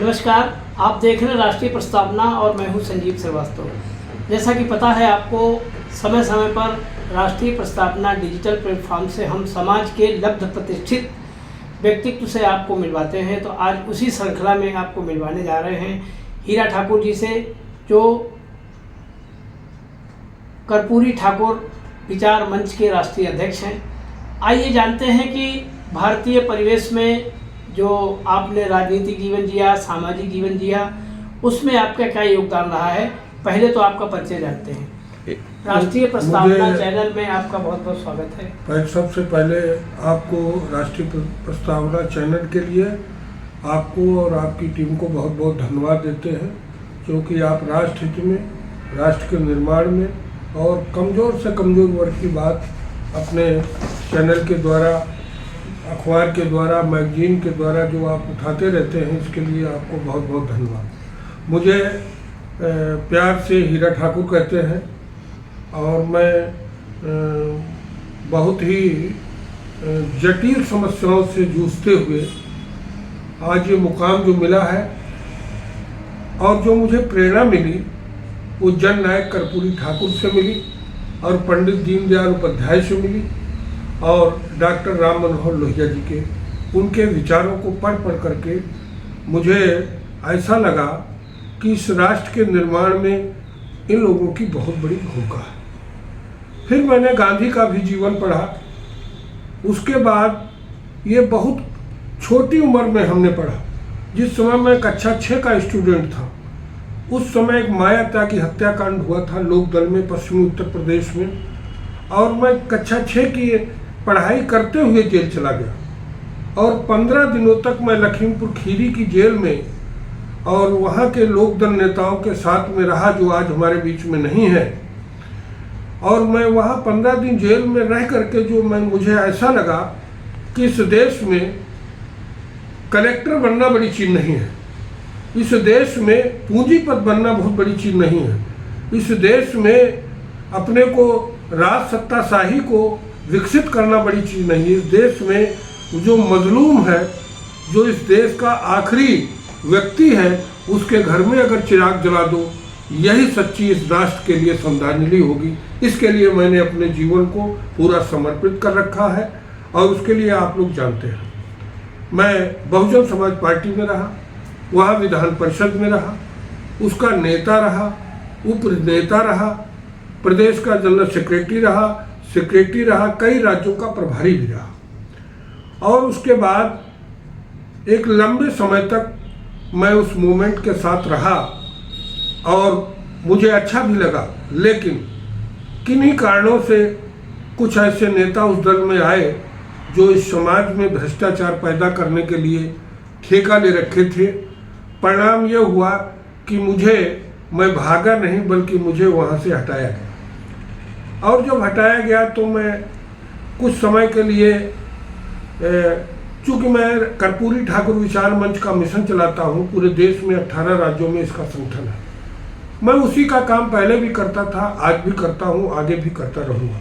नमस्कार, आप देख रहे हैं राष्ट्रीय प्रस्तावना और मैं हूं संजीव श्रीवास्तव। जैसा कि पता है आपको, समय समय पर राष्ट्रीय प्रस्तावना डिजिटल प्लेटफॉर्म से हम समाज के लब्ध प्रतिष्ठित व्यक्तित्व से आपको मिलवाते हैं। तो आज उसी श्रृंखला में आपको मिलवाने जा रहे हैं हीरा ठाकुर जी से, जो कर्पूरी ठाकुर विचार मंच के राष्ट्रीय अध्यक्ष हैं। आइए जानते हैं कि भारतीय परिवेश में जो आपने राजनीतिक जीवन जिया, सामाजिक जीवन जिया, उसमें आपका क्या योगदान रहा है। पहले तो आपका परिचय जानते हैं। राष्ट्रीय प्रस्तावना चैनल में आपका बहुत बहुत स्वागत है। सबसे पहले आपको राष्ट्रीय प्रस्तावना चैनल के लिए आपको और आपकी टीम को बहुत बहुत धन्यवाद देते हैं, क्योंकि आप राष्ट्र हित में, राष्ट्र के निर्माण में और कमज़ोर से कमज़ोर वर्ग की बात अपने चैनल के द्वारा, अखबार के द्वारा, मैगजीन के द्वारा जो आप उठाते रहते हैं, इसके लिए आपको बहुत बहुत धन्यवाद। मुझे प्यार से हीरा ठाकुर कहते हैं और मैं बहुत ही जटिल समस्याओं से जूझते हुए आज ये मुकाम जो मिला है और जो मुझे प्रेरणा मिली वो जन नायक कर्पूरी ठाकुर से मिली और पंडित दीनदयाल उपाध्याय से मिली और डॉक्टर राम मनोहर लोहिया जी के, उनके विचारों को पढ़ करके मुझे ऐसा लगा कि इस राष्ट्र के निर्माण में इन लोगों की बहुत बड़ी भूमिका है। फिर मैंने गांधी का भी जीवन पढ़ा। उसके बाद ये बहुत छोटी उम्र में हमने पढ़ा। जिस समय मैं कक्षा 6 का स्टूडेंट था, उस समय एक माया त्यागी की हत्याकांड हुआ था लोकदल में, पश्चिमी उत्तर प्रदेश में, और मैं कक्षा 6 की पढ़ाई करते हुए जेल चला गया और 15 दिनों तक मैं लखीमपुर खीरी की जेल में और वहाँ के लोकदल नेताओं के साथ में रहा, जो आज हमारे बीच में नहीं है। और मैं वहाँ 15 दिन जेल में रह करके मुझे ऐसा लगा कि इस देश में कलेक्टर बनना बड़ी चीज़ नहीं है, इस देश में पूंजीपति बनना बहुत बड़ी चीज़ नहीं है, इस देश में अपने को राज सत्ताशाही को विकसित करना बड़ी चीज़ नहीं है। इस देश में जो मजलूम है, जो इस देश का आखिरी व्यक्ति है, उसके घर में अगर चिराग जला दो, यही सच्ची इस राष्ट्र के लिए श्रद्धांजलि होगी। इसके लिए मैंने अपने जीवन को पूरा समर्पित कर रखा है और उसके लिए आप लोग जानते हैं, मैं बहुजन समाज पार्टी में रहा, वहाँ विधान परिषद में रहा, उसका नेता रहा, उप नेता रहा, प्रदेश का जनरल सेक्रेटरी रहा, कई राज्यों का प्रभारी भी रहा। और उसके बाद एक लंबे समय तक मैं उस मूवमेंट के साथ रहा और मुझे अच्छा भी लगा। लेकिन किन्हीं कारणों से कुछ ऐसे नेता उस दल में आए जो इस समाज में भ्रष्टाचार पैदा करने के लिए ठेका ले रखे थे। परिणाम ये हुआ कि मैं भागा नहीं, बल्कि मुझे वहाँ से हटाया गया। और जब हटाया गया तो मैं कुछ समय के लिए, चूँकि मैं कर्पूरी ठाकुर विचार मंच का मिशन चलाता हूँ, पूरे देश में 18 राज्यों में इसका संगठन है, मैं उसी का काम पहले भी करता था, आज भी करता हूँ, आगे भी करता रहूँगा।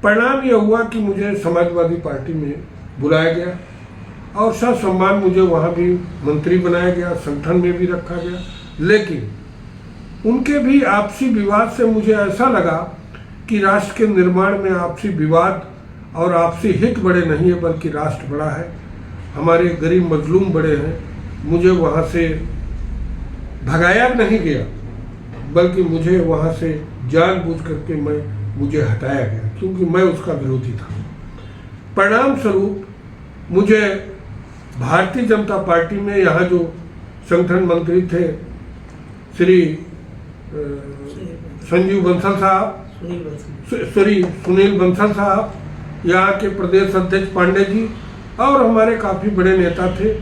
परिणाम यह हुआ कि मुझे समाजवादी पार्टी में बुलाया गया और ससम्मान मुझे वहाँ भी मंत्री बनाया गया, संगठन में भी रखा गया। लेकिन उनके भी आपसी विवाद से मुझे ऐसा लगा कि राष्ट्र के निर्माण में आपसी विवाद और आपसी हित बड़े नहीं है, बल्कि राष्ट्र बड़ा है, हमारे गरीब मजलूम बड़े हैं। मुझे वहाँ से भगाया नहीं गया, बल्कि मुझे वहाँ से जानबूझ करके मुझे हटाया गया, क्योंकि मैं उसका विरोधी था। परिणाम स्वरूप मुझे भारतीय जनता पार्टी में यहाँ जो संगठन मंत्री थे श्री सुनील बंसल साहब, यहाँ के प्रदेश अध्यक्ष पांडे जी और हमारे काफ़ी बड़े नेता थे,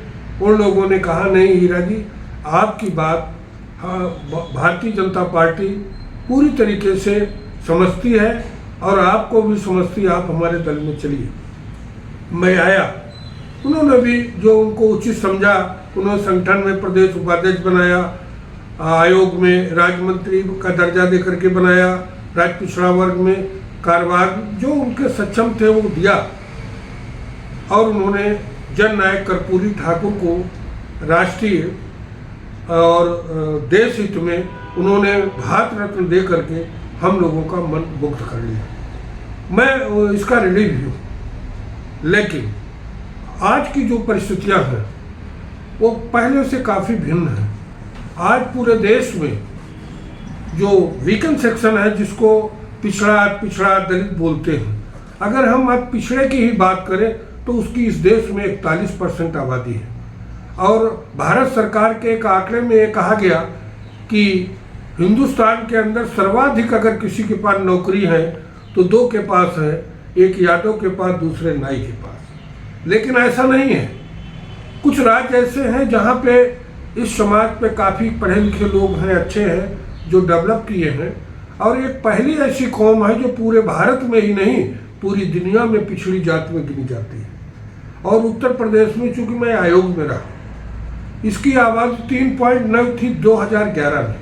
उन लोगों ने कहा नहीं हीरा जी, आपकी बात भारतीय जनता पार्टी पूरी तरीके से समझती है और आपको भी समझती, आप हमारे दल में चलिए। मैं आया, उन्होंने भी जो उनको उचित समझा, उन्होंने संगठन में प्रदेश उपाध्यक्ष बनाया, आयोग में राज्य मंत्री का दर्जा दे करके बनाया, राज्य पिछड़ा वर्ग में कार्यभार जो उनके सक्षम थे वो दिया और उन्होंने जन नायक कर्पूरी ठाकुर को राष्ट्रीय और देश हित में उन्होंने भारत रत्न दे करके हम लोगों का मन मुग्ध कर लिया। मैं इसका ऋणी भी हूँ, लेकिन आज की जो परिस्थितियाँ हैं वो पहले से काफ़ी भिन्न है। आज पूरे देश में जो वीकन सेक्शन है, जिसको पिछड़ा दलित बोलते हैं, अगर हम अब पिछड़े की ही बात करें तो उसकी इस देश में 41% आबादी है। और भारत सरकार के एक आंकड़े में ये कहा गया कि हिंदुस्तान के अंदर सर्वाधिक अगर किसी के पास नौकरी है तो 2 के पास है, एक यादव के पास, दूसरे नाई के पास। लेकिन ऐसा नहीं है। कुछ राज्य ऐसे हैं जहाँ पे इस समाज पे काफ़ी पढ़े लिखे लोग हैं, अच्छे हैं, जो डेवलप किए हैं। और एक पहली ऐसी कौम है जो पूरे भारत में ही नहीं पूरी दुनिया में पिछड़ी जाति में गिनी जाती है। और उत्तर प्रदेश में, चूंकि मैं आयोग में रहा, इसकी आबादी 3.9 थी 2011 में।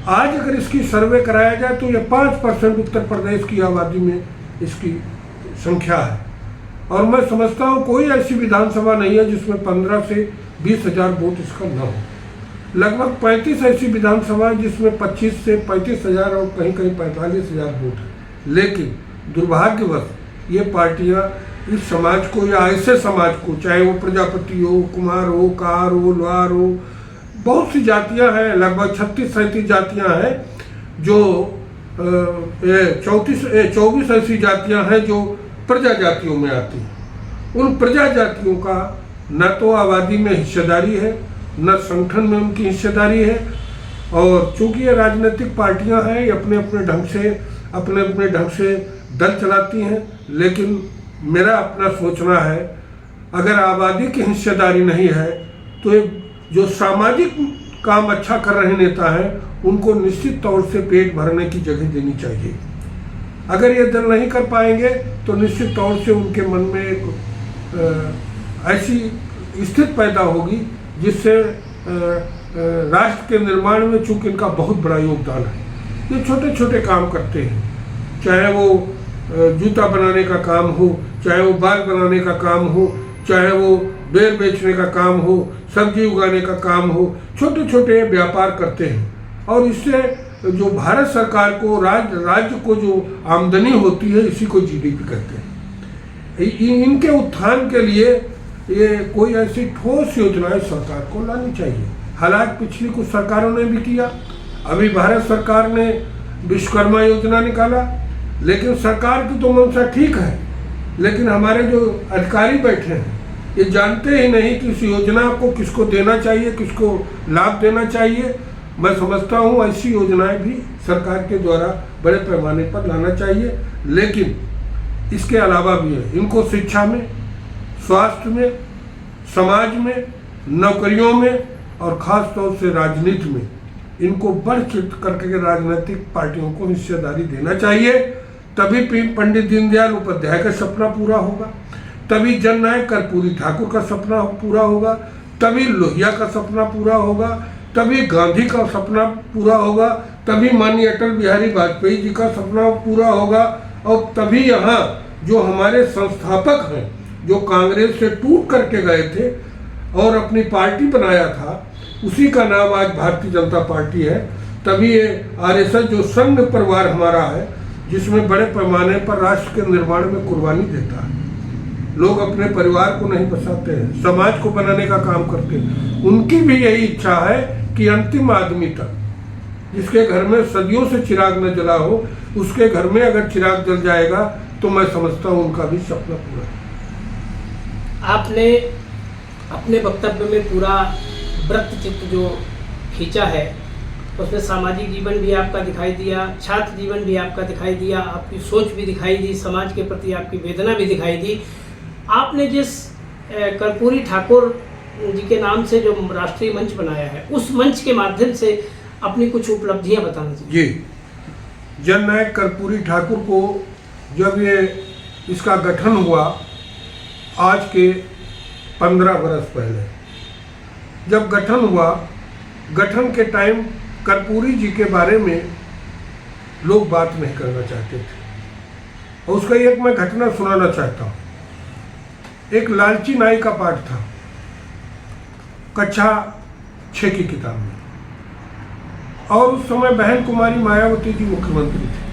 आज अगर इसकी सर्वे कराया जाए तो ये 5% उत्तर प्रदेश की आबादी में इसकी संख्या है। और मैं समझता हूँ कोई ऐसी विधानसभा नहीं है जिसमें 15 से 20 हज़ार वोट इसका न हो। लगभग 35 ऐसी विधानसभा है जिसमें 25 से 35 हज़ार और कहीं कहीं 45 हज़ार वोट है। लेकिन दुर्भाग्यवश ये पार्टियां इस समाज को या ऐसे समाज को, चाहे वो प्रजापति हो, कुमार हो, कार हो, लोहार हो, बहुत सी जातियां हैं, लगभग 36-37 जातियां हैं, जो 24 ऐसी जातियां हैं जो प्रजा जातियों में आती हैं। उन प्रजा जातियों का न तो आबादी में हिस्सेदारी है, न संगठन में उनकी हिस्सेदारी है। और चूंकि ये राजनीतिक पार्टियां हैं, ये अपने अपने ढंग से दल चलाती हैं। लेकिन मेरा अपना सोचना है, अगर आबादी की हिस्सेदारी नहीं है तो एक जो सामाजिक काम अच्छा कर रहे नेता हैं उनको निश्चित तौर से पेट भरने की जगह देनी चाहिए। अगर ये दल नहीं कर पाएंगे तो निश्चित तौर से उनके मन में एक ऐसी स्थिति पैदा होगी जिससे राष्ट्र के निर्माण में, चूंकि इनका बहुत बड़ा योगदान है, ये छोटे छोटे काम करते हैं, चाहे वो जूता बनाने का काम हो, चाहे वो बाल बनाने का काम हो, चाहे वो बेर बेचने का काम हो, सब्जी उगाने का काम हो, छोटे छोटे व्यापार करते हैं। और इससे जो भारत सरकार को, राज्य को जो आमदनी होती है, इसी को जीडीपी कहते हैं। इनके उत्थान के लिए ये कोई ऐसी ठोस योजनाएं सरकार को लानी चाहिए। हालांकि पिछली कुछ सरकारों ने भी किया, अभी भारत सरकार ने विश्वकर्मा योजना निकाला, लेकिन सरकार की तो मंशा ठीक है, लेकिन हमारे जो अधिकारी बैठे हैं ये जानते ही नहीं कि इस योजना को किसको देना चाहिए, किसको लाभ देना चाहिए। मैं समझता हूँ ऐसी योजनाएं भी सरकार के द्वारा बड़े पैमाने पर लाना चाहिए। लेकिन इसके अलावा भी है, इनको शिक्षा में, स्वास्थ्य में, समाज में, नौकरियों में और ख़ास तौर से राजनीति में इनको बढ़ चढ़ करके राजनीतिक पार्टियों को हिस्सेदारी देना चाहिए। तभी पंडित दीनदयाल उपाध्याय का सपना पूरा होगा, तभी जननायक कर्पूरी ठाकुर का सपना पूरा होगा, तभी लोहिया का सपना पूरा होगा, तभी गांधी का सपना पूरा होगा, तभी माननीय अटल बिहारी वाजपेयी जी का सपना पूरा होगा। और तभी यहाँ जो हमारे संस्थापक हैं, जो कांग्रेस से टूट करके गए थे और अपनी पार्टी बनाया था, उसी का नाम आज भारतीय जनता पार्टी है। तभी ये आरएसएस जो संघ परिवार हमारा है, जिसमें बड़े पैमाने पर राष्ट्र के निर्माण में कुर्बानी देता है, लोग अपने परिवार को नहीं बचाते हैं, समाज को बनाने का काम करते हैं। उनकी भी यही इच्छा है कि अंतिम आदमी तक, जिसके घर में सदियों से चिराग न जला हो, उसके घर में अगर चिराग जल जाएगा तो मैं समझता हूँ उनका भी सपना पूरा है। आपने अपने वक्तव्य में पूरा वृत्त चित्र जो खींचा है, उसमें सामाजिक जीवन भी आपका दिखाई दिया, छात्र जीवन भी आपका दिखाई दिया, आपकी सोच भी दिखाई दी, समाज के प्रति आपकी वेदना भी दिखाई दी। आपने जिस कर्पूरी ठाकुर जी के नाम से जो राष्ट्रीय मंच बनाया है, उस मंच के माध्यम से अपनी कुछ उपलब्धियां बताना चाहिए। जी, जननायक कर्पूरी ठाकुर को जब ये इसका गठन हुआ, आज के 15 वर्ष पहले जब गठन हुआ, गठन के टाइम कर्पूरी जी के बारे में लोग बात नहीं करना चाहते थे। और उसका एक मैं घटना सुनाना चाहता हूँ। एक लालची नाई का पाठ था। कक्षा 6 की किताब में। और उस समय बहन कुमारी मायावती जी मुख्यमंत्री थे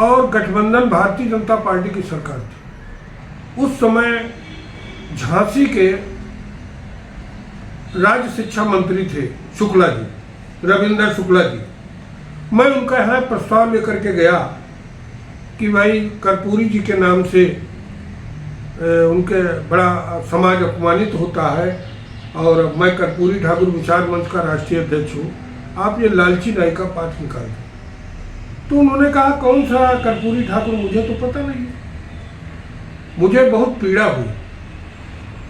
और गठबंधन भारतीय जनता पार्टी की सरकार थी। उस समय झांसी के राज्य शिक्षा मंत्री थे शुक्ला जी, रविंदर शुक्ला जी। मैं उनका यहाँ प्रस्ताव लेकर के गया कि भाई कर्पूरी जी के नाम से उनके बड़ा समाज अपमानित होता है और मैं कर्पूरी ठाकुर विचार मंच का राष्ट्रीय अध्यक्ष हूँ, आप ये लालची नाई का पाठ निकाल दें। तो उन्होंने कहा कौन सा कर्पूरी ठाकुर, मुझे तो पता नहीं है। मुझे बहुत पीड़ा हुई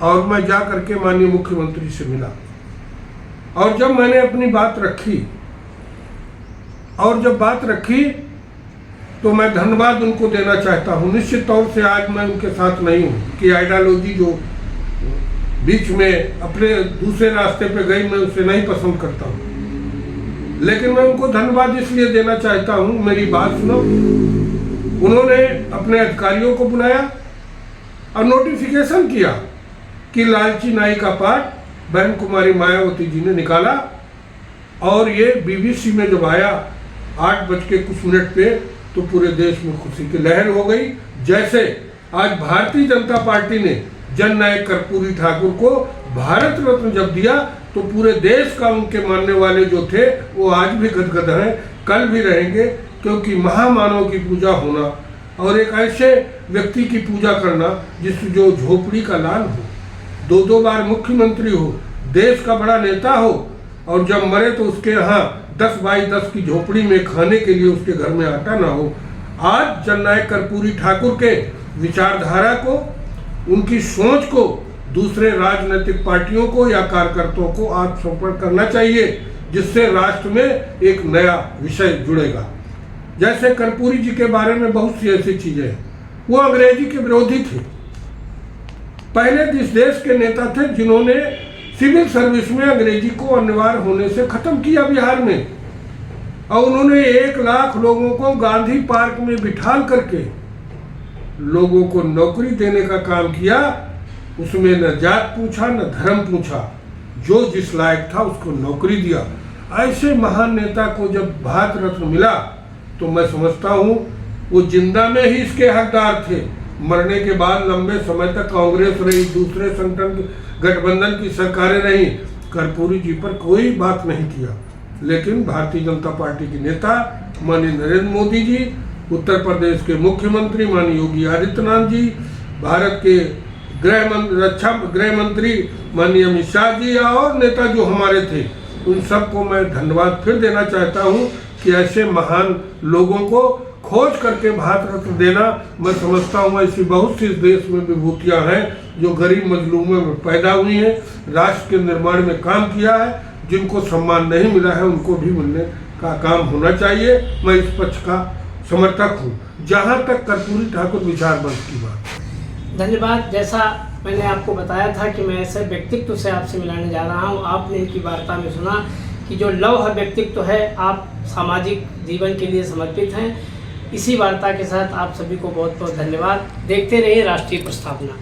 और मैं जा करके माननीय मुख्यमंत्री से मिला और जब मैंने अपनी बात रखी तो मैं धन्यवाद उनको देना चाहता हूँ। निश्चित तौर से आज मैं उनके साथ नहीं हूँ कि आइडियोलॉजी जो बीच में अपने दूसरे रास्ते पे गई, मैं उसे नहीं पसंद करता हूँ, लेकिन मैं उनको धन्यवाद इसलिए देना चाहता हूँ। मेरी बात सुनो, उन्होंने अपने अधिकारियों को बुलाया और नोटिफिकेशन किया कि लालची नाई का पाठ बहन कुमारी मायावती जी ने निकाला और ये बीबीसी में जब आया 8:00 पे तो पूरे देश में खुशी की लहर हो गई। जैसे आज भारतीय जनता पार्टी ने जननायक कर्पूरी ठाकुर को भारत रत्न जब दिया तो पूरे देश का उनके मानने वाले जो थे वो आज भी गदगद हैं, कल भी रहेंगे, क्योंकि महामानव की पूजा होना और एक ऐसे व्यक्ति की पूजा करना जो झोपड़ी का लाल हो, 2 बार मुख्यमंत्री हो, देश का बड़ा नेता हो और जब मरे तो उसके यहाँ 10x10 की झोपड़ी में खाने के लिए उसके घर में आटा ना हो। आज जननायक कर्पूरी ठाकुर के विचारधारा को, उनकी सोच को दूसरे राजनीतिक पार्टियों को या कार्यकर्ताओं को आत्मसमर्पण करना चाहिए, जिससे राष्ट्र में एक नया विषय जुड़ेगा। जैसे कर्पूरी जी के बारे में बहुत सी ऐसी चीजें हैं। वो अंग्रेजी के विरोधी थे, पहले इस देश के नेता थे जिन्होंने सिविल सर्विस में अंग्रेजी को अनिवार्य होने से खत्म किया बिहार में, और उन्होंने 1 लाख लोगों को गांधी पार्क में बिठाल करके लोगों को नौकरी देने का काम किया। उसमें न जात पूछा न धर्म पूछा, जो जिस लायक था उसको नौकरी दिया। ऐसे महान नेता को जब भारत रत्न मिला तो मैं समझता हूँ वो जिंदा में ही इसके हकदार थे। मरने के बाद लंबे समय तक कांग्रेस रही, दूसरे संगठन गठबंधन की सरकारें रही, कर्पूरी जी पर कोई बात नहीं किया। लेकिन भारतीय जनता पार्टी के नेता माननीय नरेंद्र मोदी जी, उत्तर प्रदेश के मुख्यमंत्री माननीय योगी आदित्यनाथ जी, भारत के रक्षा गृह मंत्री माननीय अमित शाह जी और नेता जो हमारे थे, उन सबको मैं धन्यवाद फिर देना चाहता हूँ कि ऐसे महान लोगों को खोज करके भारत रत्न देना, मैं समझता हूँ ऐसी बहुत सी इस देश में विभूतियाँ हैं जो गरीब मजलूमों में पैदा हुई हैं, राष्ट्र के निर्माण में काम किया है, जिनको सम्मान नहीं मिला है उनको भी मिलने का काम होना चाहिए। मैं इस पक्ष का समर्थक हूँ, जहाँ तक कर्पूरी ठाकुर विचार मंच की बात। धन्यवाद। जैसा मैंने आपको बताया था कि मैं ऐसे व्यक्तित्व से आपसे मिलाने जा रहा हूँ, आपने इनकी वार्ता में सुना कि जो लौह व्यक्तित्व है, आप सामाजिक जीवन के लिए समर्पित हैं। इसी वार्ता के साथ आप सभी को बहुत बहुत धन्यवाद। देखते रहिए राष्ट्रीय प्रस्तावना।